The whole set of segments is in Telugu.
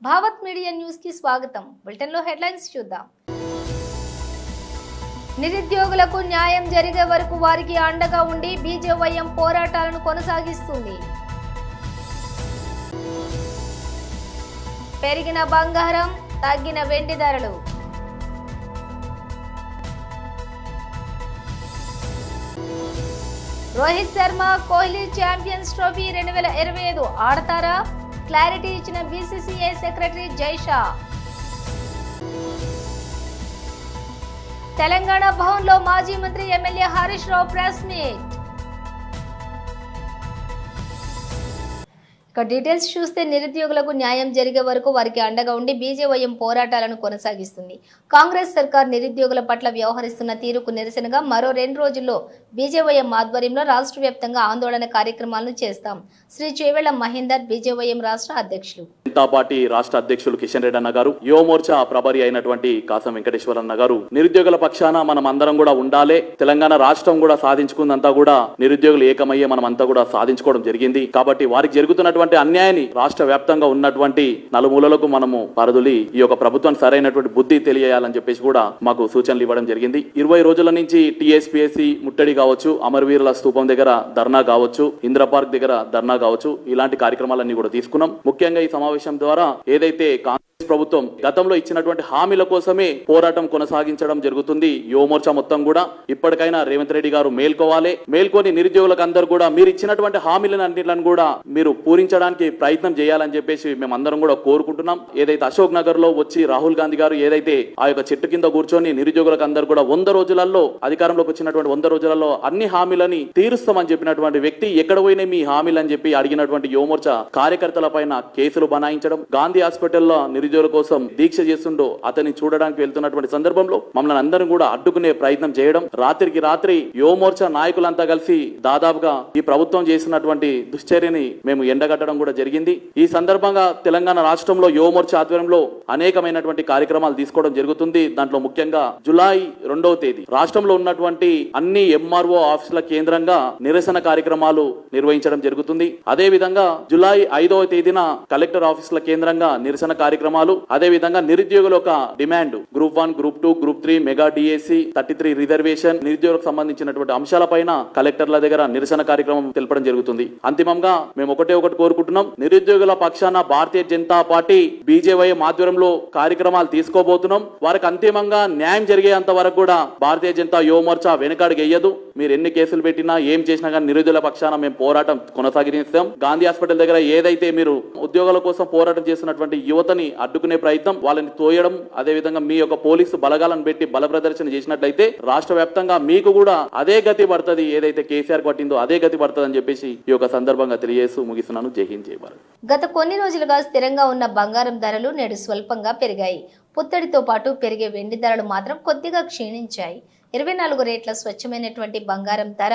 భావత్ మీడియా న్యూస్ కి స్వాగతం. బులెటిన్ లో హెడ్లైన్స్ చూద్దాం. నిరుద్యోగులకు న్యాయం జరిగే వరకు వారికి అండగా ఉండి బీజేవైఎం పోరాటాలను కొనసాగిస్తుంది. పెరిగిన బంగారం, తగ్గిన వెండి ధరలు. రోహిత్ శర్మ, కోహ్లీ ఛాంపియన్స్ ట్రోఫీ 2025 ఆడతారా? క్లారిటీ ఇచ్చిన బీసీసీఐ సెక్రటరీ జైషా. తెలంగాణ భవన్ లో మాజీ మంత్రి MLA Harish Rao press meet. Details చూస్తే నిరుద్యోగులకు న్యాయం జరిగే వరకు వారికి అండగా ఉండి బీజేవైఎం పోరాటాలను కొనసాగిస్తుంది. కాంగ్రెస్ సర్కార్ నిరుద్యోగుల పట్ల వ్యవహరిస్తున్న తీరుకు నిరసనగా మరో 2 రోజుల్లో బీజేవైఎం ఆధ్వర్యంలో రాష్ట్ర వ్యాప్తంగా ఆందోళన కార్యక్రమాలను చేస్తాం. శ్రీ చేవెళ్ల మహేందర్ బీజేవైఎం రాష్ట్ర అధ్యక్షులు. జనతా పార్టీ రాష్ట్ర అధ్యక్షులు కిషన్ రెడ్డి అన్న గారు, యువ మోర్చా ప్రభారి అయినటువంటి కాసం వెంకటేశ్వర అన్న గారు, నిరుద్యోగుల పక్షాన మనం అందరం కూడా ఉండాలి. తెలంగాణ రాష్ట్రం కూడా సాధించుకుందంతా కూడా నిరుద్యోగులు ఏకమయ్యే మనం అంతా కూడా సాధించుకోవడం జరిగింది. కాబట్టి వారికి జరుగుతున్నటువంటి అన్యాయాన్ని రాష్ట్ర వ్యాప్తంగా ఉన్నటువంటి నలుమూలలకు మనము పరదులి ఈ యొక్క ప్రభుత్వానికి సరైనటువంటి బుద్ధి తెలియాలని చెప్పేసి కూడా మాకు సూచనలు ఇవ్వడం జరిగింది. 20 రోజుల నుంచి టీఎస్పీఎస్సీ ముట్టడి కావచ్చు, అమరవీరుల స్తూపం దగ్గర ధర్నా కావచ్చు, ఇందిరా పార్క్ దగ్గర ధర్నా కావచ్చు, ఇలాంటి కార్యక్రమాలన్నీ కూడా తీసుకున్నాం. ముఖ్యంగా ఈ సమావేశం ద్వారా ఏదైతే ప్రభుత్వం గతంలో ఇచ్చినటువంటి హామీల కోసమే పోరాటం కొనసాగించడం జరుగుతుంది. యువ మోర్చా మొత్తం కూడా ఇప్పటికైనా రేవంత్ రెడ్డి గారు మేల్కొని నిరుద్యోగులకు అందరూ కూడా మీరు ఇచ్చినటువంటి హామీలన్నింటిని కూడా మీరు పూరించడానికి ప్రయత్నం చేయాలని చెప్పేసి మేమందరం కూడా కోరుకుంటున్నాం. ఏదైతే అశోక్ నగర్ లో వచ్చి రాహుల్ గాంధీ గారు ఏదైతే ఆ యొక్క చెట్టు కింద కూర్చొని నిరుద్యోగులకు అందరూ కూడా 100 రోజులలో అధికారంలోకి వచ్చినటువంటి 100 రోజులలో అన్ని హామీలని తీరుస్తామని చెప్పినటువంటి వ్యక్తి ఎక్కడ పోయినా మీ హామీలు అని చెప్పి అడిగినటువంటి యువ మోర్చా కార్యకర్తల పైన కేసులు బనాయించడం, గాంధీ హాస్పిటల్లో నిరుద్యోగుల కోసం దీక్ష చేస్తుండో అతన్ని చూడడానికి వెళ్తున్నటువంటి సందర్భంలో మమ్మల్ని అందరం కూడా అడ్డుకునే ప్రయత్నం చేయడం, రాత్రికి రాత్రి యువ మోర్చా నాయకులంతా కలిసి దాదాపుగా ఈ ప్రభుత్వం చేసినటువంటి దుశ్చర్యని మేము ఎండగట్టడం కూడా జరిగింది. ఈ సందర్భంగా తెలంగాణ రాష్ట్రంలో యువ మోర్చా ఆధ్వర్యంలో అనేకమైనటువంటి కార్యక్రమాలు తీసుకోవడం జరుగుతుంది. దాంట్లో ముఖ్యంగా జూలై 2వ తేదీ రాష్ట్రంలో ఉన్నటువంటి అన్ని ఎంఆర్ఓ ఆఫీసుల కేంద్రంగా నిరసన కార్యక్రమాలు నిర్వహించడం జరుగుతుంది. అదే విధంగా జూలై 5వ తేదీన కలెక్టర్ ఆఫీసుల కేంద్రంగా నిరసన కార్యక్రమాలు, అదే విధంగా నిరుద్యోగుల ఒక demand group 1, group 2, group 3 mega DSC 33 reservation నిరుద్యోగులకు సంబంధించినటువంటి అంశాలపైన కలెక్టర్ల దగ్గర నిరసన కార్యక్రమం తెలపడం జరుగుతుంది. అంతిమంగా మేము ఒకటి కోరుకుంటున్నాం, నిరుద్యోగుల పక్షాన భారతీయ జనతా పార్టీ బీజేవైఎం ఆధ్వర్యంలో కార్యక్రమాలు తీసుకోబోతున్నాం. వారికి అంతిమంగా న్యాయం జరిగేంత వరకు కూడా భారతీయ జనతా యువ మోర్చా వెనుకాడుగెయ్యదు. మీరు ఎన్ని కేసులు పెట్టినా ఏం చేసినా కానీ నిరుద్యోగుల పక్షాన మేము పోరాటం కొనసాగిస్తాం. గాంధీ హాస్పిటల్ దగ్గర ఏదైతే మీరు ఉద్యోగాల కోసం పోరాటం చేస్తున్నటువంటి యువతని అడ్డుకునే ప్రయత్నం, వాళ్ళని తోయడం, అదే విధంగా మీ యొక్క పోలీసు బలగాలను పెట్టి బల ప్రదర్శన చేసినట్లయితే రాష్ట్ర వ్యాప్తంగా మీకు కూడా అదే గతి పడుతుంది, ఏదైతే కేసీఆర్ పట్టిందో అదే గతి పడుతుంది అని చెప్పేసి ఈ యొక్క సందర్భంగా తెలియజేస్తూ ముగిస్తున్నాను. జై హింద్, జై భారత్. గత కొన్ని రోజులుగా స్థిరంగా ఉన్న బంగారం ధరలు నేడు స్వల్పంగా పెరిగాయి. పుత్తడితో పాటు పెరిగే వెండి ధరలు మాత్రం కొద్దిగా క్షీణించాయి. 24 రేట్ల స్వచ్ఛమైనటువంటి బంగారం ధర,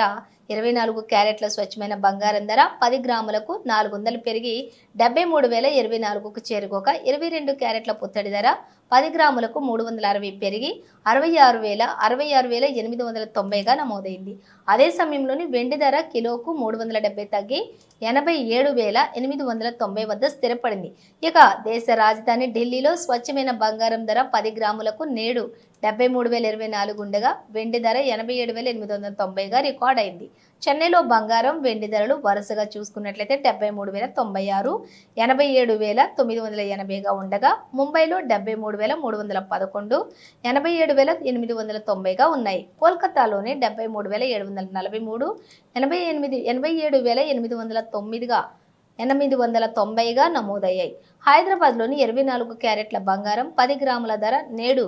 24 క్యారెట్ల స్వచ్ఛమైన బంగారం ధర 10 గ్రాములకు 400 పెరిగి 73,024కు చేరుకోక 22 క్యారెట్ల పుత్తడి ధర 10 గ్రాములకు 360 పెరిగి 66,890గా నమోదైంది. అదే సమయంలోని వెండి ధర కిలోకు 370 తగ్గి 87,890 వద్ద స్థిరపడింది. ఇక దేశ రాజధాని ఢిల్లీలో స్వచ్ఛమైన బంగారం ధర 10 గ్రాములకు నేడు 73,024 ఉండగా వెండి ధర 87,890గా రికార్డ్ అయింది. చెన్నైలో బంగారం, వెండి ధరలు వరుసగా చూసుకున్నట్లయితే 73,096, 87,980గా ఉండగా ముంబైలో 73,311, 87,890గా ఉన్నాయి. కోల్కతాలోనే 73,743, 87,809గా 890గా నమోదయ్యాయి. హైదరాబాద్లోని 24 క్యారెట్ల బంగారం 10 గ్రాముల ధర నేడు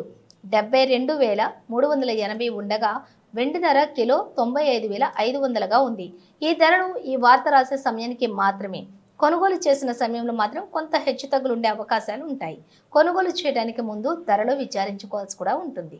72,380 ఉండగా వెండి ధర కిలో 95,500గా ఉంది. ఈ ధరను ఈ వార్త రాసే సమయానికి మాత్రమే. కొనుగోలు చేసిన సమయంలో మాత్రం కొంత హెచ్చుతగ్గులు ఉండే అవకాశాలు ఉంటాయి. కొనుగోలు చేయడానికి ముందు ధరలు విచారించుకోవాల్సి కూడా ఉంటుంది.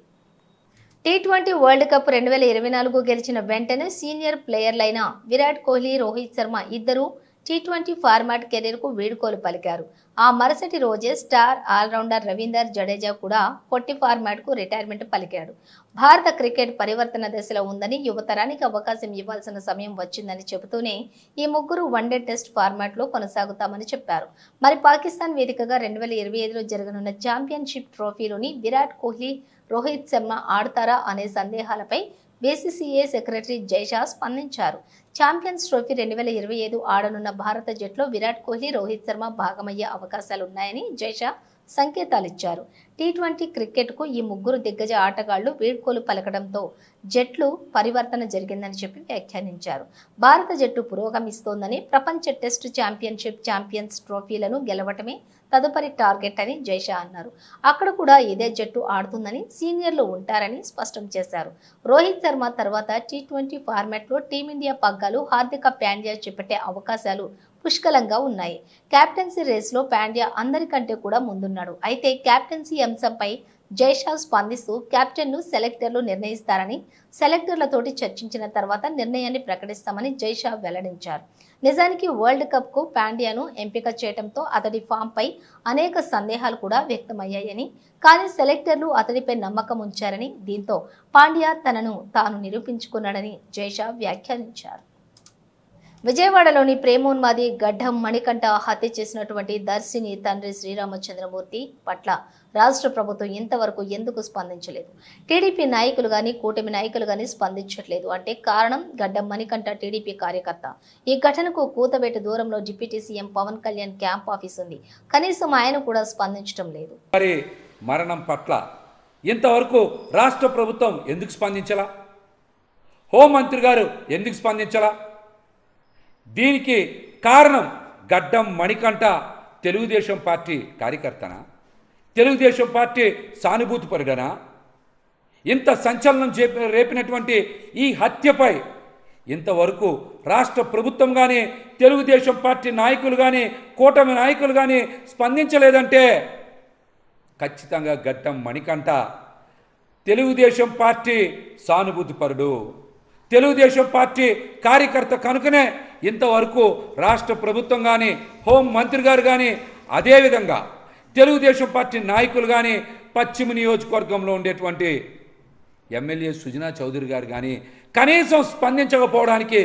T20 వరల్డ్ కప్ 2024 గెలిచిన వెంటనే సీనియర్ ప్లేయర్లైన విరాట్ కోహ్లీ, రోహిత్ శర్మ ఇద్దరు టీ20 ఫార్మాట్ కెరీర్కు వీడ్కోలు పలికారు. ఆ మరుసటి రోజే స్టార్ ఆల్రౌండర్ రవీందర్ జడేజా కూడా పొట్టి ఫార్మాట్కు రిటైర్మెంట్ పలికాడు. భారత క్రికెట్ పరివర్తన దశలో ఉందని, యువతరానికి అవకాశం ఇవ్వాల్సిన సమయం వచ్చిందని చెబుతూనే ఈ ముగ్గురు వన్డే టెస్ట్ ఫార్మాట్లో కొనసాగుతామని చెప్పారు. మరి పాకిస్తాన్ వేదికగా 2025లో జరగనున్న ఛాంపియన్షిప్ ట్రోఫీలోని విరాట్ కోహ్లీ, రోహిత్ శర్మ ఆడతారా అనే సందేహాలపై బీసీసీఐ సెక్రటరీ జైషా స్పందించారు. ఛాంపియన్స్ ట్రోఫీ 2025 ఆడనున్న భారత జట్టులో విరాట్ కోహ్లీ, రోహిత్ శర్మ భాగమయ్యే అవకాశాలున్నాయని జైషా సంకేతాలిచ్చారు. టీ20 క్రికెట్కు ఈ ముగ్గురు దిగ్గజ ఆటగాళ్లు వీడ్కోలు పలకడంతో జట్లు పరివర్తన జరిగిందని చెప్పి వ్యాఖ్యానించారు. భారత జట్టు పురోగమిస్తోందని, ప్రపంచ టెస్ట్ ఛాంపియన్షిప్, ఛాంపియన్స్ ట్రోఫీలను గెలవటమే తదుపరి టార్గెట్ అని జైషా అన్నారు. అక్కడ కూడా ఇదే జట్టు ఆడుతుందని, సీనియర్లు ఉంటారని స్పష్టం చేశారు. రోహిత్ శర్మ తర్వాత టీ20 ఫార్మాట్లో టీమిండియా పగ్గాలు హార్దిక పాండ్యా చేపట్టే అవకాశాలు పుష్కలంగా ఉన్నాయి. కెప్టెన్సీ రేస్లో పాండ్యా అందరికంటే కూడా ముందున్నాడు. అయితే కెప్టెన్సీ అంశంపై జైషా స్పందిస్తూ కెప్టెన్ను సెలెక్టర్లు నిర్ణయిస్తారని, సెలెక్టర్లతోటి చర్చించిన తర్వాత నిర్ణయాన్ని ప్రకటిస్తామని జైషా వెల్లడించారు. నిజానికి వరల్డ్ కప్కు పాండ్యాను ఎంపిక చేయడంతో అతడి ఫామ్పై అనేక సందేహాలు కూడా వ్యక్తమయ్యాయని, కానీ సెలెక్టర్లు అతడిపై నమ్మకం ఉంచారని, దీంతో పాండ్యా తనను తాను నిరూపించుకున్నాడని జైషా వ్యాఖ్యానించారు. విజయవాడలోని ప్రేమోన్మాది గడ్డం మణికంఠ హత్య చేసినటువంటి దర్శిని తండ్రి శ్రీరామచంద్రమూర్తి పట్ల రాష్ట్ర ప్రభుత్వం ఇంతవరకు ఎందుకు స్పందించలేదు? టీడీపీ నాయకులు గాని, కూటమి నాయకులు గాని స్పందించట్లేదు అంటే కారణం గడ్డం మణికంఠ టీడీపీ కార్యకర్త. ఈ ఘటనకు కూతవేటు దూరంలో deputy CM Pawan Kalyan camp office ఉంది. కనీసం ఆయన కూడా స్పందించడం లేదు. మరి మరణం పట్ల ఇంతవరకు రాష్ట్ర ప్రభుత్వం ఎందుకు స్పందించలా? హోంమంత్రి గారు ఎందుకు స్పందించలా? దీనికి కారణం గడ్డం మణికంఠ తెలుగుదేశం పార్టీ కార్యకర్తనా? తెలుగుదేశం పార్టీ సానుభూతిపరుడనా? ఇంత సంచలనం రేపినటువంటి ఈ హత్యపై ఇంతవరకు రాష్ట్ర ప్రభుత్వం కానీ, తెలుగుదేశం పార్టీ నాయకులు కానీ, కూటమి నాయకులు కానీ స్పందించలేదంటే ఖచ్చితంగా గడ్డం మణికంఠ తెలుగుదేశం పార్టీ సానుభూతిపరుడు, తెలుగుదేశం పార్టీ కార్యకర్త కనుకనే ఇంతవరకు రాష్ట్ర ప్రభుత్వం కానీ, హోం మంత్రి గారు కానీ, అదేవిధంగా తెలుగుదేశం పార్టీ నాయకులు కానీ, పశ్చిమ నియోజకవర్గంలో ఉండేటువంటి ఎమ్మెల్యే సుజనా చౌదరి గారు కానీ కనీసం స్పందించకపోవడానికి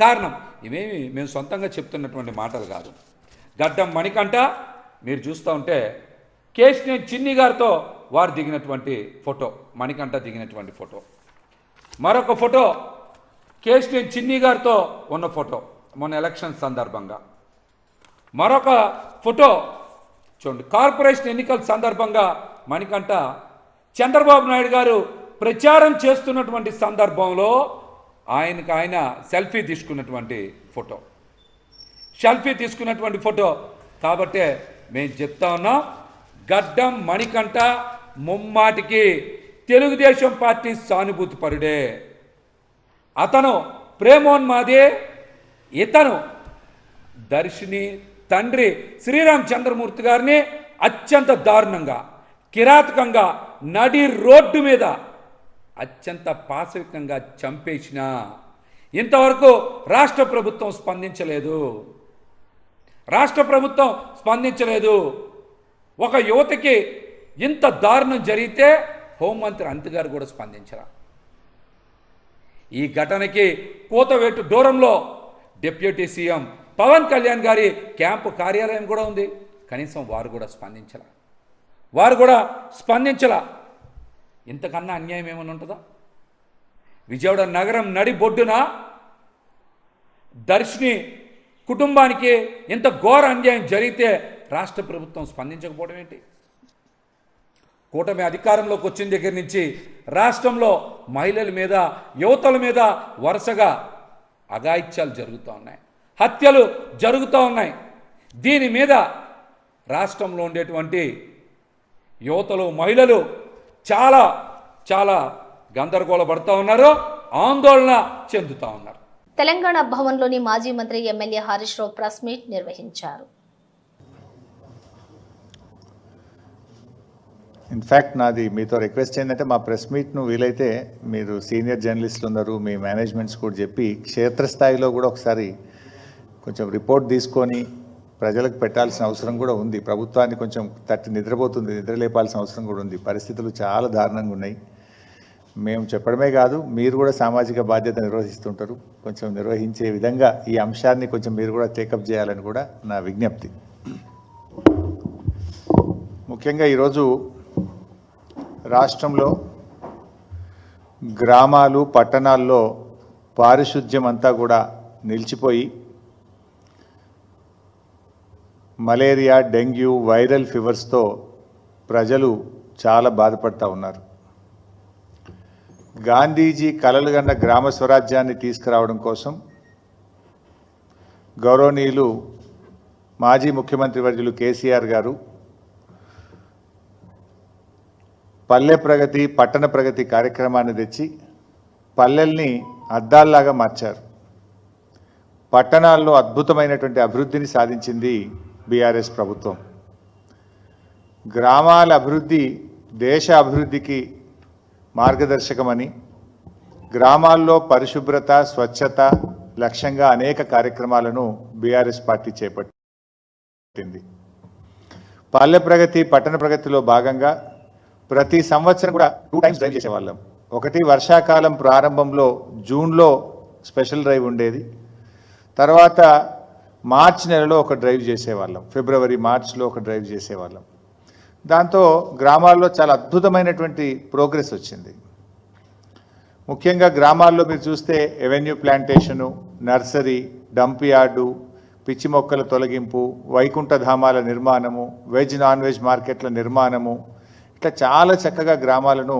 కారణం ఇవేమి మేము సొంతంగా చెప్తున్నటువంటి మాటలు కాదు. గడ్డం మణికంఠ మీరు చూస్తూ ఉంటే కేశినేని చిన్ని గారితో వారు దిగినటువంటి ఫోటో, మణికంఠ దిగినటువంటి ఫోటో, మరొక ఫోటో కేశినేని చిన్ని గారితో ఉన్న ఫోటో మొన్న ఎలక్షన్ సందర్భంగా, మరొక ఫోటో చూడండి కార్పొరేషన్ ఎన్నికల సందర్భంగా మణికంఠ చంద్రబాబు నాయుడు గారు ప్రచారం చేస్తున్నటువంటి సందర్భంలో ఆయన సెల్ఫీ తీసుకున్నటువంటి ఫోటో. కాబట్టే మేము చెప్తా ఉన్నాం, గడ్డం మణికంఠ ముమ్మాటికి తెలుగుదేశం పార్టీ సానుభూతిపరుడే. అతను ప్రేమోన్మాదే. ఇతను దర్శిని తండ్రి శ్రీరామచంద్రమూర్తి గారిని అత్యంత దారుణంగా, కిరాతకంగా నడి రోడ్డు మీద అత్యంత పాశవికంగా చంపేసిన ఇంతవరకు రాష్ట్ర ప్రభుత్వం స్పందించలేదు. ఒక యువతకి ఇంత దారుణం జరిగితే హోంమంత్రి అనిత గారు కూడా స్పందించరా. ఈ ఘటనకి కూతవేటు దూరంలో డిప్యూటీ సీఎం పవన్ కళ్యాణ్ గారి క్యాంపు కార్యాలయం కూడా ఉంది. కనీసం వారు కూడా స్పందించలా. ఇంతకన్నా అన్యాయం ఏమైనా ఉంటుందా? విజయవాడ నగరం నడి బొడ్డున దర్శిని కుటుంబానికి ఇంత ఘోర అన్యాయం జరిగితే రాష్ట్ర ప్రభుత్వం స్పందించకపోవడం ఏంటి? కూటమి అధికారంలోకి వచ్చిన దగ్గర నుంచి రాష్ట్రంలో మహిళల మీద, యువతల మీద వరుసగా అఘాయిత్యాలు జరుగుతూ ఉన్నాయి, హత్యలు జరుగుతూ ఉన్నాయి. దీని మీద రాష్ట్రంలో ఉండేటువంటి యువతలు, మహిళలు చాలా చాలా గందరగోళపడుతూ ఉన్నారు, ఆందోళన చెందుతూ ఉన్నారు. తెలంగాణ భవన్లోని మాజీ మంత్రి MLA Harish Rao press meet నిర్వహించారు. ఇన్ఫ్యాక్ట్ నాది మీతో రిక్వెస్ట్ ఏంటంటే మా ప్రెస్ మీట్ను వీలైతే మీరు సీనియర్ జర్నలిస్టులు ఉన్నారు, మీ మేనేజ్మెంట్స్ కూడా చెప్పి క్షేత్రస్థాయిలో కూడా ఒకసారి కొంచెం రిపోర్ట్ తీసుకొని ప్రజలకు పెట్టాల్సిన అవసరం కూడా ఉంది. ప్రభుత్వాన్ని కొంచెం తట్టి నిద్రపోతుంది, నిద్రలేపాల్సిన అవసరం కూడా ఉంది. పరిస్థితులు చాలా దారుణంగా ఉన్నాయి. మేము చెప్పడమే కాదు, మీరు కూడా సామాజిక బాధ్యత నిర్వహిస్తుంటారు. కొంచెం నిర్వహించే విధంగా ఈ అంశాన్ని కొంచెం మీరు కూడా టేకప్ చేయాలని కూడా నా విజ్ఞప్తి. ముఖ్యంగా ఈరోజు రాష్ట్రంలో గ్రామాలు పట్టణాల్లో పారిశుద్ధ్యం అంతా కూడా నిలిచిపోయి మలేరియా, డెంగ్యూ, వైరల్ ఫీవర్స్తో ప్రజలు చాలా బాధపడుతూ ఉన్నారు. గాంధీజీ కలలుగన్న గ్రామ స్వరాజ్యాన్ని తీసుకురావడం కోసం గౌరవనీయులు మాజీ ముఖ్యమంత్రి వర్యులు కేసీఆర్ గారు పల్లె ప్రగతి, పట్టణ ప్రగతి కార్యక్రమాన్ని తెచ్చి పల్లెల్ని అద్దాల్లాగా మార్చారు. పట్టణాల్లో అద్భుతమైనటువంటి అభివృద్ధిని సాధించింది బీఆర్ఎస్ ప్రభుత్వం. గ్రామాల అభివృద్ధి దేశ అభివృద్ధికి మార్గదర్శకమని గ్రామాల్లో పరిశుభ్రత, స్వచ్ఛత లక్ష్యంగా అనేక కార్యక్రమాలను బీఆర్ఎస్ పార్టీ చేపట్టింది. పల్లె ప్రగతి, పట్టణ ప్రగతిలో భాగంగా ప్రతి సంవత్సరం కూడా 2 టైమ్స్ డ్రైవ్ చేసేవాళ్ళం. ఒకటి వర్షాకాలం ప్రారంభంలో జూన్లో స్పెషల్ డ్రైవ్ ఉండేది. తర్వాత మార్చ్ నెలలో ఒక డ్రైవ్ చేసేవాళ్ళం, ఫిబ్రవరి మార్చ్లో ఒక డ్రైవ్ చేసేవాళ్ళం. దాంతో గ్రామాల్లో చాలా అద్భుతమైనటువంటి ప్రోగ్రెస్ వచ్చింది. ముఖ్యంగా గ్రామాల్లో మీరు చూస్తే avenue plantation, nursery, dump yard, పిచ్చి మొక్కల తొలగింపు, వైకుంఠ ధామాల నిర్మాణము, వెజ్ నాన్ వెజ్ మార్కెట్ల నిర్మాణము, ఇట్లా చాలా చక్కగా గ్రామాలను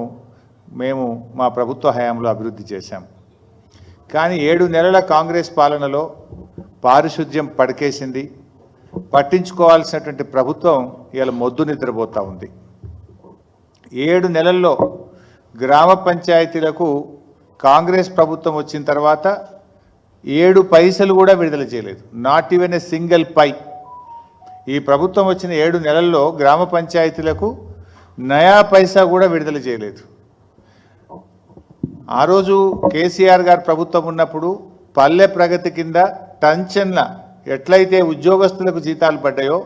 మేము మా ప్రభుత్వ హయాంలో అభివృద్ధి చేశాం. కానీ 7 నెలల కాంగ్రెస్ పాలనలో పారిశుద్ధ్యం పడకేసింది. పట్టించుకోవాల్సినటువంటి ప్రభుత్వం ఇలా మొద్దు నిద్రపోతూ ఉంది. 7 నెలల్లో గ్రామ పంచాయతీలకు కాంగ్రెస్ ప్రభుత్వం వచ్చిన తర్వాత 7 పైసలు కూడా విడుదల చేయలేదు. నాట్ ఈవెన్ ఏ సింగిల్ పై. ఈ ప్రభుత్వం వచ్చిన 7 నెలల్లో గ్రామ పంచాయతీలకు నయా పైసా కూడా విడుదల చేయలేదు. ఆ రోజు కేసీఆర్ గారు ప్రభుత్వం ఉన్నప్పుడు పల్లె ప్రగతి కింద టంచన్ల ఎట్లయితే ఉద్యోగస్తులకు జీతాలు పడ్డాయో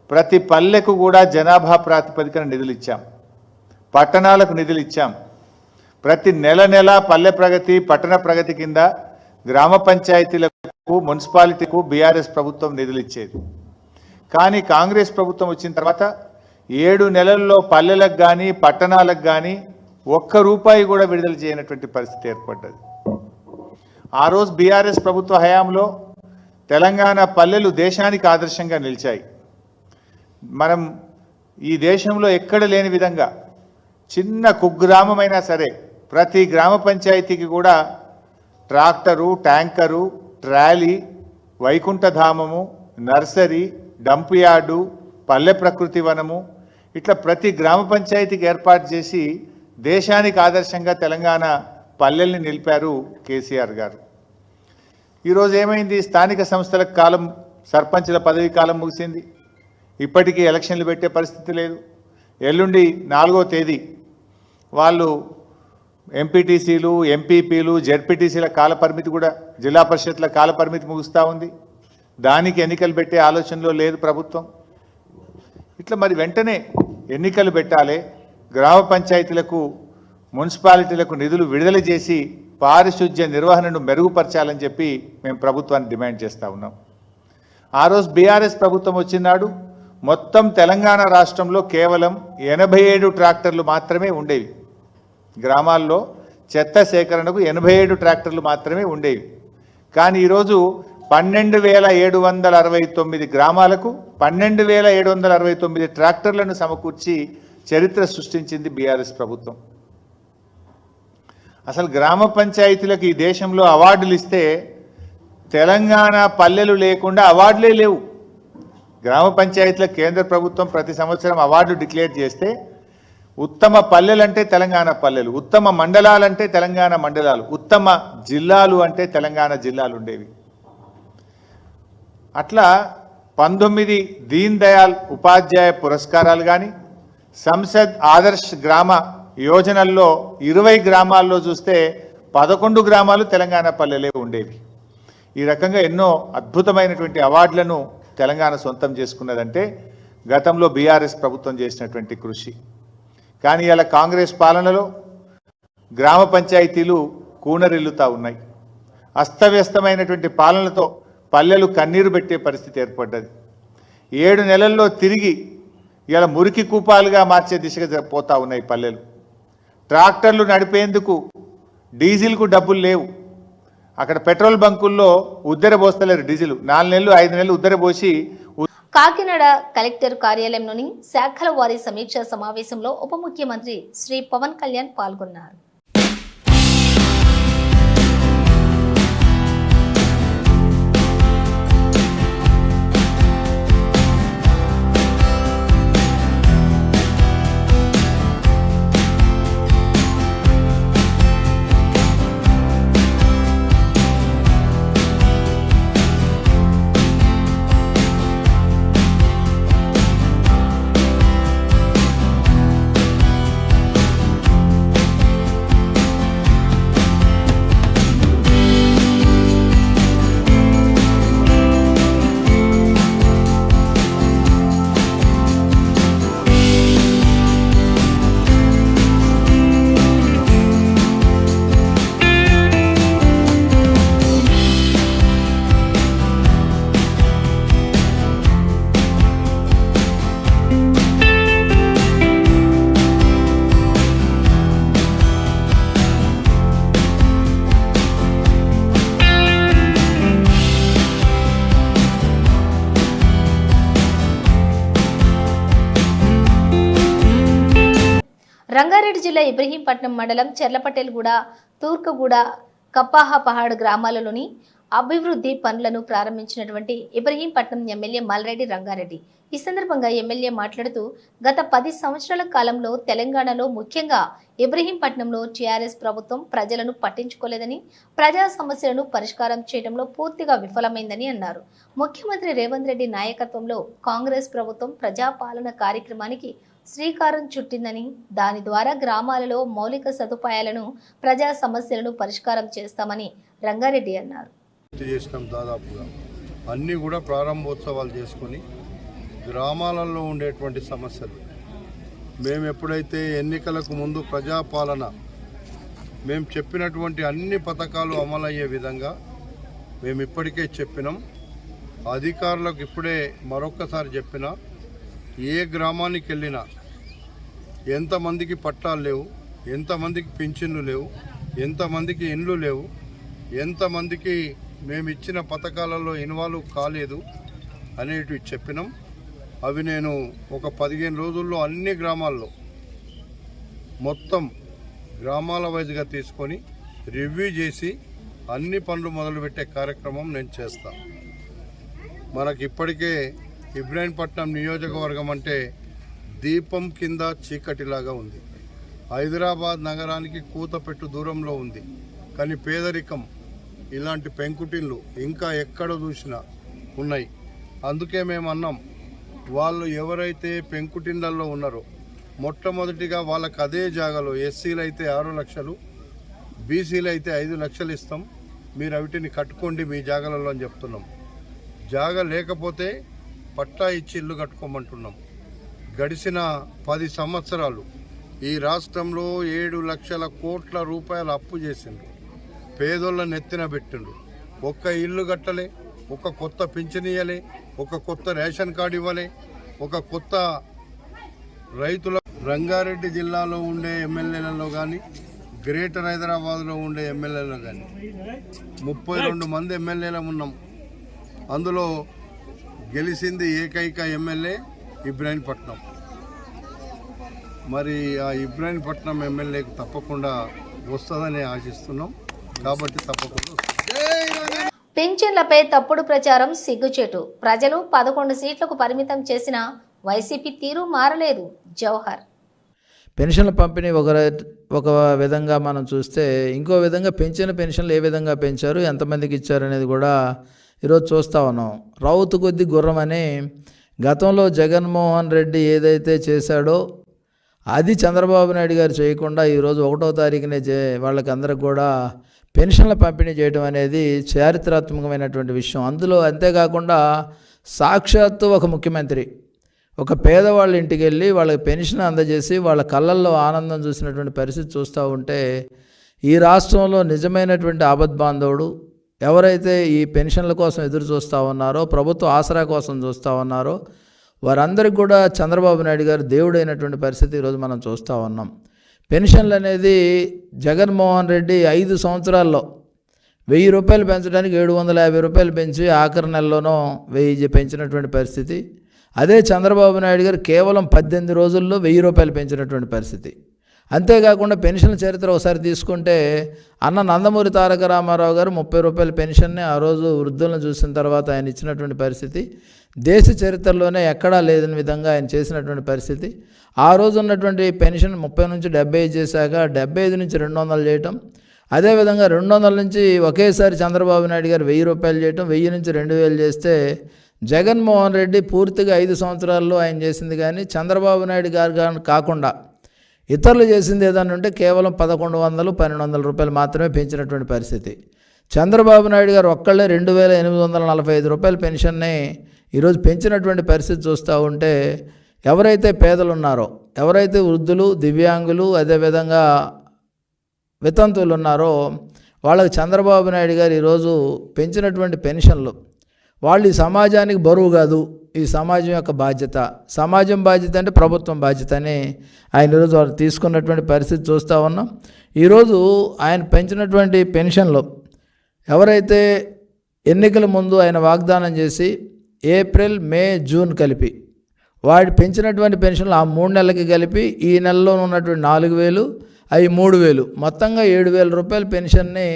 ప్రతి పల్లెకు కూడా జనాభా ప్రాతిపదికన నిధులు ఇచ్చాం, పట్టణాలకు నిధులు ఇచ్చాం. ప్రతి నెల పల్లె ప్రగతి, పట్టణ ప్రగతి కింద గ్రామ పంచాయతీలకు, మున్సిపాలిటీకు బీఆర్ఎస్ ప్రభుత్వం నిధులు ఇచ్చేది. కానీ కాంగ్రెస్ ప్రభుత్వం వచ్చిన తర్వాత 7 నెలల్లో పల్లెలకు కానీ పట్టణాలకు కానీ ₹1 కూడా విడుదల చేయనటువంటి పరిస్థితి ఏర్పడ్డది. ఆ రోజు బీఆర్ఎస్ ప్రభుత్వ హయాంలో తెలంగాణ పల్లెలు దేశానికి ఆదర్శంగా నిలిచాయి. మనం ఈ దేశంలో ఎక్కడ లేని విధంగా చిన్న కుగ్రామమైనా సరే ప్రతి గ్రామ పంచాయతీకి కూడా ట్రాక్టరు, ట్యాంకరు, ట్రాలీ, వైకుంఠధామము, నర్సరీ, డంప్ యార్డు, పల్లె ప్రకృతి వనము, ఇట్లా ప్రతి గ్రామ పంచాయతీకి ఏర్పాటు చేసి దేశానికి ఆదర్శంగా తెలంగాణ పల్లెల్ని నిలిపారు కేసీఆర్ గారు. ఈరోజు ఏమైంది? స్థానిక సంస్థల కాలం, సర్పంచుల పదవీ కాలం ముగిసింది. ఇప్పటికీ ఎలక్షన్లు పెట్టే పరిస్థితి లేదు. ఎల్లుండి 4వ తేదీ వాళ్ళు ఎంపీటీసీలు, ఎంపీపీలు, జెడ్పీటీసీల కాలపరిమితి కూడా, జిల్లా పరిషత్ల కాలపరిమితి ముగుస్తూ ఉంది. దానికి ఎన్నికలు పెట్టే ఆలోచనలో లేదు ప్రభుత్వం. ఇట్లా మరి వెంటనే ఎన్నికలు పెట్టాలి, గ్రామ పంచాయతీలకు, మున్సిపాలిటీలకు నిధులు విడుదల చేసి పారిశుద్ధ్య నిర్వహణను మెరుగుపరచాలని చెప్పి మేము ప్రభుత్వాన్ని డిమాండ్ చేస్తూ ఉన్నాం. ఆ రోజు బీఆర్ఎస్ ప్రభుత్వం వచ్చినాడు మొత్తం తెలంగాణ రాష్ట్రంలో కేవలం 87 ట్రాక్టర్లు మాత్రమే ఉండేవి. గ్రామాల్లో చెత్త సేకరణకు 87 ట్రాక్టర్లు మాత్రమే ఉండేవి. కానీ ఈరోజు 12,769 గ్రామాలకు 12,769 ట్రాక్టర్లను సమకూర్చి చరిత్ర సృష్టించింది బీఆర్ఎస్ ప్రభుత్వం. అసలు గ్రామ పంచాయతీలకు ఈ దేశంలో అవార్డులు ఇస్తే తెలంగాణ పల్లెలు లేకుండా అవార్డులే లేవు. గ్రామ పంచాయతీలకు కేంద్ర ప్రభుత్వం ప్రతి సంవత్సరం అవార్డు డిక్లేర్ చేస్తే ఉత్తమ పల్లెలంటే తెలంగాణ పల్లెలు, ఉత్తమ మండలాలంటే తెలంగాణ మండలాలు, ఉత్తమ జిల్లాలు అంటే తెలంగాణ జిల్లాలు ఉండేవి. అట్లా 19 దీన్ దయాల్ ఉపాధ్యాయ పురస్కారాలు కానీ, సంసద్ ఆదర్శ్ గ్రామ యోజనల్లో 20 గ్రామాల్లో చూస్తే 11 గ్రామాలు తెలంగాణ పల్లెలే ఉండేవి. ఈ రకంగా ఎన్నో అద్భుతమైనటువంటి అవార్డులను తెలంగాణ సొంతం చేసుకున్నదంటే గతంలో బీఆర్ఎస్ ప్రభుత్వం చేసినటువంటి కృషి. కానీ ఇలా కాంగ్రెస్ పాలనలో గ్రామ పంచాయతీలు కూనరిల్లుతా ఉన్నాయి. అస్తవ్యస్తమైనటువంటి పాలనతో పల్లెలు కన్నీరు పెట్టే పరిస్థితి ఏర్పడ్డది. 7 నెలల్లో తిరిగి ఇలా మురికి కూపాలుగా మార్చే దిశగా పోతా ఉన్నాయి పల్లెలు. ట్రాక్టర్లు నడిపేందుకు డీజిల్కు డబ్బులు లేవు. అక్కడ పెట్రోల్ బంకుల్లో ఉద్దరబోస్తలేరు డీజిల్. 4 నెలలు 5 నెలలు ఉద్దరబోసి. కాకినాడ కలెక్టర్ కార్యాలయంలోని శాఖల వారీ సమీక్షా సమావేశంలో ఉప ముఖ్యమంత్రి శ్రీ పవన్ కళ్యాణ్ పాల్గొన్నారు. రంగారెడ్డి జిల్లా ఇబ్రహీంపట్నం మండలం చెర్లపటేల్గూడ, తూర్కగూడ, కప్పాహపహాడ్ గ్రామాలలోని అభివృద్ధి పనులను ప్రారంభించినటువంటి ఇబ్రహీంపట్నం ఎమ్మెల్యే మల్రెడ్డి రంగారెడ్డి. ఈ సందర్భంగా ఎమ్మెల్యే మాట్లాడుతూ గత 10 సంవత్సరాల కాలంలో తెలంగాణలో ముఖ్యంగా ఇబ్రహీంపట్నంలో టీఆర్ఎస్ ప్రభుత్వం ప్రజలను పట్టించుకోలేదని, ప్రజా సమస్యలను పరిష్కారం చేయడంలో పూర్తిగా విఫలమైందని అన్నారు. ముఖ్యమంత్రి రేవంత్ రెడ్డి నాయకత్వంలో కాంగ్రెస్ ప్రభుత్వం ప్రజాపాలన కార్యక్రమానికి శ్రీకారం చుట్టిందని, దాని ద్వారా గ్రామాలలో మౌలిక సదుపాయాలను, ప్రజా సమస్యలను పరిష్కారం చేస్తామని రంగారెడ్డి అన్నారు. దాదాపుగా అన్నీ కూడా ప్రారంభోత్సవాలు చేసుకొని గ్రామాలలో ఉండేటువంటి సమస్యలు మేము ఎప్పుడైతే ఎన్నికలకు ముందు ప్రజాపాలన మేము చెప్పినటువంటి అన్ని పథకాలు అమలయ్యే విధంగా మేము ఇప్పటికే చెప్పినాం. అధికారులకు ఇప్పుడే మరొక్కసారి చెప్పినా, ఏ గ్రామానికి వెళ్ళినా ఎంతమందికి పట్టాలు లేవు, ఎంతమందికి పింఛన్లు లేవు, ఎంతమందికి ఇండ్లు లేవు, ఎంతమందికి మేము ఇచ్చిన పథకాలలో ఇన్వాల్వ్ కాలేదు అనేటివి చెప్పినాం. అవి నేను ఒక 15 రోజుల్లో అన్ని గ్రామాల్లో మొత్తం గ్రామాల వైజ్గా తీసుకొని రివ్యూ చేసి అన్ని పనులు మొదలుపెట్టే కార్యక్రమం నేను చేస్తాను. మనకి ఇప్పటికే ఇబ్రహీంపట్నం నియోజకవర్గం అంటే దీపం కింద చీకటిలాగా ఉంది. హైదరాబాద్ నగరానికి కూతపెట్టు దూరంలో ఉంది. కానీ పేదరికం, ఇలాంటి పెంకుటిళ్ళు ఇంకా ఎక్కడ చూసినా ఉన్నాయి. అందుకే మేము అన్నాం, వాళ్ళు ఎవరైతే పెంకుటిళ్ళల్లో ఉన్నారో మొట్టమొదటిగా వాళ్ళకి అదే జాగాలో ఎస్సీలు అయితే 6 లక్షలు, బీసీలు అయితే 5 లక్షలు ఇస్తాం, మీరు వీటిని కట్టుకోండి మీ జాగాలలో అని చెప్తున్నాం. జాగా లేకపోతే పట్టా ఇచ్చి ఇల్లు కట్టుకోమంటున్నాం. గడిచిన 10 సంవత్సరాలు ఈ రాష్ట్రంలో 7 లక్షల కోట్ల రూపాయలు అప్పు చేసిండ్రు. పేదోళ్ళని నెత్తిన పెట్టిండ్రు. ఒక్క ఇల్లు కట్టలే, ఒక కొత్త పింఛన్ ఇవ్వలే, ఒక కొత్త రేషన్ కార్డు ఇవ్వలే, ఒక కొత్త రైతుల. రంగారెడ్డి జిల్లాలో ఉండే ఎమ్మెల్యేలలో కానీ, గ్రేటర్ హైదరాబాద్లో ఉండే ఎమ్మెల్యేలలో కానీ 32 మంది ఎమ్మెల్యేలు ఉన్నాం. అందులో గెలిచింది ఏకైక ఎమ్మెల్యే ఇబ్రహీంపట్నం. మరి ఆ ఇబ్రహీంపట్నం ఎమ్మెల్యేకు తప్పకుండా వస్తుందని ఆశిస్తున్నాం. కాబట్టి తప్పకుండా పింఛన్లపై తప్పుడు ప్రచారం సిగ్గుచేటు. ప్రజలు 11 సీట్లకు పరిమితం చేసిన వైసీపీ తీరు మారలేదు. జవహర్. పెన్షన్ల పంపిణీ ఒక విధంగా మనం చూస్తే, ఇంకో విధంగా పెన్షన్లు ఏ విధంగా పెంచారు, ఎంతమందికి ఇచ్చారు అనేది కూడా ఈరోజు చూస్తూ ఉన్నాం. రౌతు కొద్ది గుర్రం అని గతంలో జగన్మోహన్ రెడ్డి ఏదైతే చేశాడో అది చంద్రబాబు నాయుడు గారు చేయకుండా ఈరోజు 1వ తారీఖునే వాళ్ళకి అందరికి కూడా పెన్షన్ల పంపిణీ చేయడం అనేది చారిత్రాత్మకమైనటువంటి విషయం. అందులో అంతేకాకుండా సాక్షాత్తు ఒక ముఖ్యమంత్రి ఒక పేదవాళ్ళ ఇంటికి వెళ్ళి వాళ్ళకి పెన్షన్ అందజేసి వాళ్ళ కళ్ళల్లో ఆనందం చూసినటువంటి పరిస్థితి చూస్తూ ఉంటే, ఈ రాష్ట్రంలో నిజమైనటువంటి ఆపద్బాంధవుడు ఎవరైతే ఈ పెన్షన్ల కోసం ఎదురు చూస్తూ ఉన్నారో, ప్రభుత్వ ఆసరా కోసం చూస్తూ ఉన్నారో, వారందరికీ కూడా చంద్రబాబు నాయుడు గారు దేవుడైనటువంటి పరిస్థితి ఈరోజు మనం చూస్తూ ఉన్నాం. పెన్షన్లు అనేది జగన్మోహన్ రెడ్డి 5 సంవత్సరాల్లో 1000 రూపాయలు పెంచడానికి 750 రూపాయలు పెంచి ఆఖరి నెలలోనో 1000 పెంచినటువంటి పరిస్థితి. అదే చంద్రబాబు నాయుడు గారు కేవలం 18 రోజుల్లో 1000 రూపాయలు పెంచినటువంటి పరిస్థితి. అంతేకాకుండా పెన్షన్ల చరిత్ర ఒకసారి తీసుకుంటే అన్న నందమూరి తారక రామారావు గారు 30 రూపాయల పెన్షన్ని ఆ రోజు వృద్ధులను చూసిన తర్వాత ఆయన ఇచ్చినటువంటి పరిస్థితి దేశ చరిత్రలోనే ఎక్కడా లేదని విధంగా ఆయన చేసినటువంటి పరిస్థితి. ఆ రోజు ఉన్నటువంటి పెన్షన్ 30 నుంచి 75 చేశాక 75 నుంచి 200 చేయటం, అదేవిధంగా 200 నుంచి ఒకేసారి చంద్రబాబు నాయుడు గారు 1000 రూపాయలు చేయటం, 1000 నుంచి 2000 చేస్తే జగన్మోహన్ రెడ్డి పూర్తిగా 5 సంవత్సరాల్లో ఆయన చేసింది కానీ చంద్రబాబు నాయుడు గారు కాకుండా ఇతరులు చేసింది ఏదన్నా ఉంటే కేవలం 1100, 1200 రూపాయలు మాత్రమే పెంచినటువంటి పరిస్థితి. చంద్రబాబు నాయుడు గారు ఒక్కళ్ళే 2845 రూపాయల పెన్షన్ని ఈరోజు పెంచినటువంటి పరిస్థితి చూస్తూ ఉంటే, ఎవరైతే పేదలు ఉన్నారో, ఎవరైతే వృద్ధులు, దివ్యాంగులు, అదేవిధంగా వితంతువులు ఉన్నారో వాళ్ళకి చంద్రబాబు నాయుడు గారు ఈరోజు పెంచినటువంటి పెన్షన్లు వాళ్ళు ఈ సమాజానికి బరువు కాదు, ఈ సమాజం యొక్క బాధ్యత, సమాజం బాధ్యత అంటే ప్రభుత్వం బాధ్యత అని ఆయన ఈరోజు వాళ్ళు తీసుకున్నటువంటి పరిస్థితి చూస్తూ ఉన్నాం. ఈరోజు ఆయన పెంచినటువంటి పెన్షన్లు ఎవరైతే ఎన్నికల ముందు ఆయన వాగ్దానం చేసి ఏప్రిల్, మే, జూన్ కలిపి వాడు పెంచినటువంటి పెన్షన్లు ఆ 3 నెలలకి కలిపి ఈ నెలలో ఉన్నటువంటి 4000 అవి 3000 మొత్తంగా 7000 రూపాయల పెన్షన్ని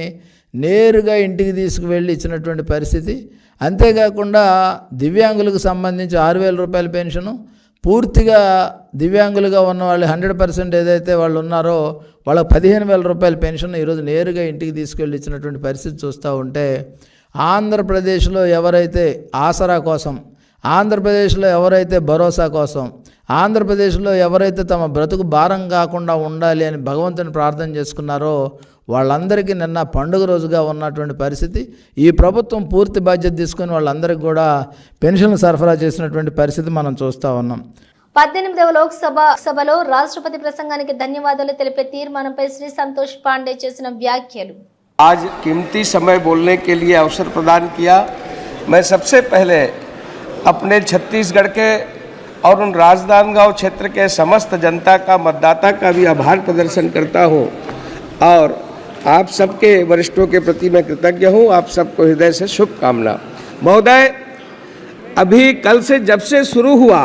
నేరుగా ఇంటికి తీసుకువెళ్ళి ఇచ్చినటువంటి పరిస్థితి. అంతేకాకుండా దివ్యాంగులకు సంబంధించి 6000 రూపాయల పెన్షను పూర్తిగా దివ్యాంగులుగా ఉన్న వాళ్ళు 100% ఏదైతే వాళ్ళు ఉన్నారో వాళ్ళకి 15000 రూపాయల పెన్షన్ ఈరోజు నేరుగా ఇంటికి తీసుకెళ్ళి ఇచ్చినటువంటి పరిస్థితి చూస్తూ ఉంటే, ఆంధ్రప్రదేశ్లో ఎవరైతే ఆసరా కోసం, ఆంధ్రప్రదేశ్లో ఎవరైతే భరోసా కోసం, ఆంధ్రప్రదేశ్లో ఎవరైతే తమ బ్రతుకు భారం కాకుండా ఉండాలి అని భగవంతుని ప్రార్థన చేసుకున్నారో వాళ్ళందరికీ నిన్న పండుగ రోజుగా ఉన్నటువంటి పరిస్థితి. ఈ ప్రభుత్వం పూర్తి బాధ్యత తీసుకుని వాళ్ళందరికీ కూడా పెన్షన్లు సరఫరా చేసినటువంటి పరిస్థితి మనం చూస్తూ ఉన్నాం. 18వ లోక్సభ సభలో రాష్ట్రపతి ప్రసంగానికి ధన్యవాదాలు తెలిపే తీర్మానంపై శ్రీ సంతోష్ పాండే చేసిన వ్యాఖ్యలు. आज कीमती समय बोलने के लिए अवसर प्रदान किया। मैं सबसे पहले अपने छत्तीसगढ़ के और उन राजनांदगांव क्षेत्र के समस्त जनता का, मतदाता का भी आभार प्रदर्शन करता हूं और आप सबके वरिष्ठों के प्रति मैं कृतज्ञ हूं। आप सबको हृदय से शुभकामना। महोदय, अभी कल से जब से शुरू हुआ,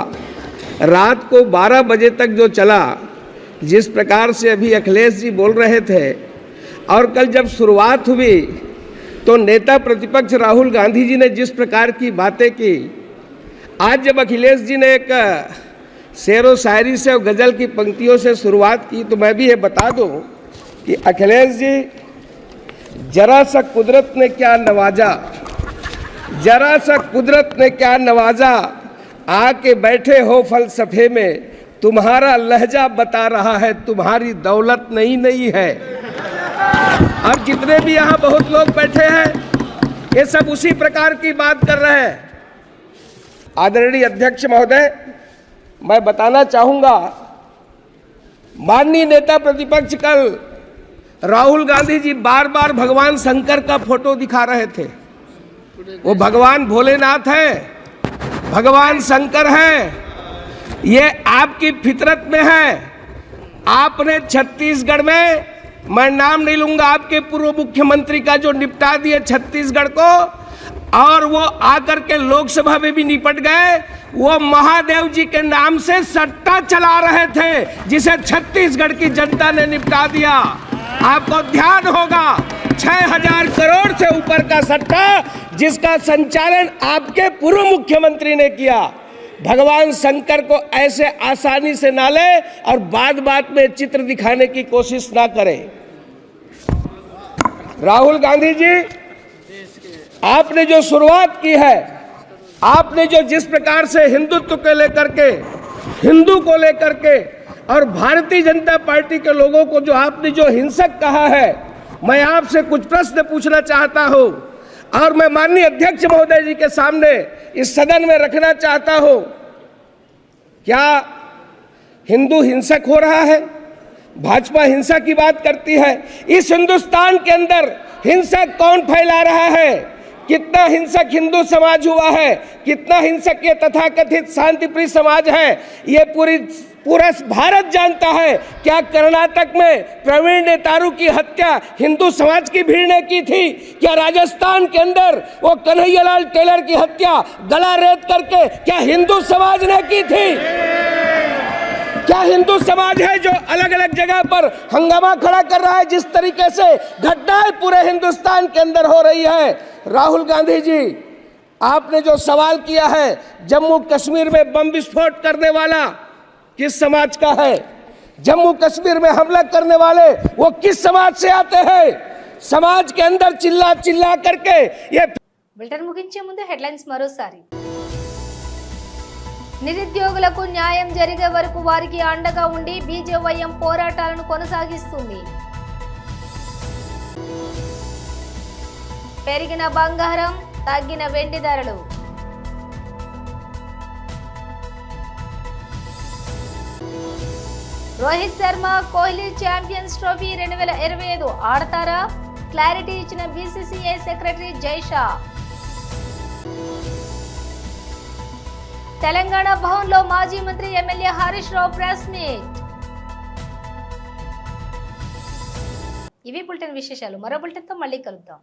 रात को 12 बजे तक जो चला, जिस प्रकार से अभी अखिलेश जी बोल रहे थे, और कल जब शुरुआत हुई तो नेता प्रतिपक्ष राहुल गांधी जी ने जिस प्रकार की बातें की, आज जब अखिलेश जी ने एक शेरो शायरी से और गज़ल की पंक्तियों से शुरुआत की, तो मैं भी ये बता दूं कि अखिलेश जी, जरा सा कुदरत ने क्या नवाजा, जरा सा कुदरत ने क्या नवाजा, आके बैठे हो फलसफे में, तुम्हारा लहजा बता रहा है तुम्हारी दौलत नहीं है। और जितने भी यहाँ बहुत लोग बैठे हैं ये सब उसी प्रकार की बात कर रहे हैं। आदरणीय अध्यक्ष महोदय, मैं बताना चाहूँगा, माननीय नेता प्रतिपक्ष कल राहुल गांधी जी बार बार भगवान शंकर का फोटो दिखा रहे थे। वो भगवान भोलेनाथ है, भगवान शंकर है, ये आपकी फितरत में है। आपने छत्तीसगढ़ में, मैं नाम नहीं लूंगा, आपके पूर्व मुख्यमंत्री का जो निपटा दिए छत्तीसगढ़ को, और वो आकर के लोकसभा में भी निपट गए। वो महादेव जी के नाम से सट्टा चला रहे थे जिसे छत्तीसगढ़ की जनता ने निपटा दिया। आपको ध्यान होगा, 6000 करोड़ से ऊपर का सट्टा जिसका संचालन आपके पूर्व मुख्यमंत्री ने किया। भगवान शंकर को ऐसे आसानी से ना ले और बात बात में चित्र दिखाने की कोशिश ना करें। राहुल गांधी जी, आपने जो शुरुआत की है, आपने जो जिस प्रकार से हिंदुत्व को लेकर के, हिंदू को लेकर के और भारतीय जनता पार्टी के लोगों को जो आपने जो हिंसक कहा है, मैं आपसे कुछ प्रश्न पूछना चाहता हूं और मैं माननीय अध्यक्ष महोदय जी के सामने इस सदन में रखना चाहता हूं। क्या हिंदू हिंसक हो रहा है? भाजपा हिंसा की बात करती है। इस हिंदुस्तान के अंदर हिंसा कौन फैला रहा है? कितना हिंसक हिंदू समाज हुआ है, कितना हिंसक ये तथाकथित शांतिप्रिय समाज है, ये पूरा भारत जानता है। क्या कर्नाटक में प्रवीण नेतारू की हत्या हिंदू समाज की भीड़ ने की थी? क्या राजस्थान के अंदर वो कन्हैयालाल टेलर की हत्या गला रेत करके क्या हिंदू समाज ने की थी? क्या हिंदू समाज है जो अलग अलग जगह पर हंगामा खड़ा कर रहा है? जिस तरीके से घटनाएं पूरे हिंदुस्तान के अंदर हो रही है। राहुल गांधी जी, आपने जो सवाल किया है, जम्मू कश्मीर में बम विस्फोट करने वाला किस समाज का है? जम्मू कश्मीर में हमला करने वाले वो किस समाज से आते हैं? समाज के अंदर चिल्ला चिल्ला करके ये బులెటిన్ ముగించే ముందు హెడ్లైన్స్ మరోసారి. నిరుద్యోగులకు న్యాయం జరిగే వరకు వారికి అండగా ఉండి బీజేవైఎం పోరాటాలను కొనసాగిస్తుంది. పెరిగిన బంగారం, తగ్గిన వెండి ధరలు. రోహిత్ శర్మ, కోహ్లీ ఛాంపియన్స్ ట్రోఫీ 2025 ఆడతారా? క్లారిటీ ఇచ్చిన బీసీసీఐ సెక్రటరీ జైషా. తెలంగాణ భవన్లో మాజీ మంత్రి MLA Harish Rao press meet. ఇవి బులెటిన్ విశేషాలు. మరో బులెటిన్తో మళ్ళీ కలుద్దాం.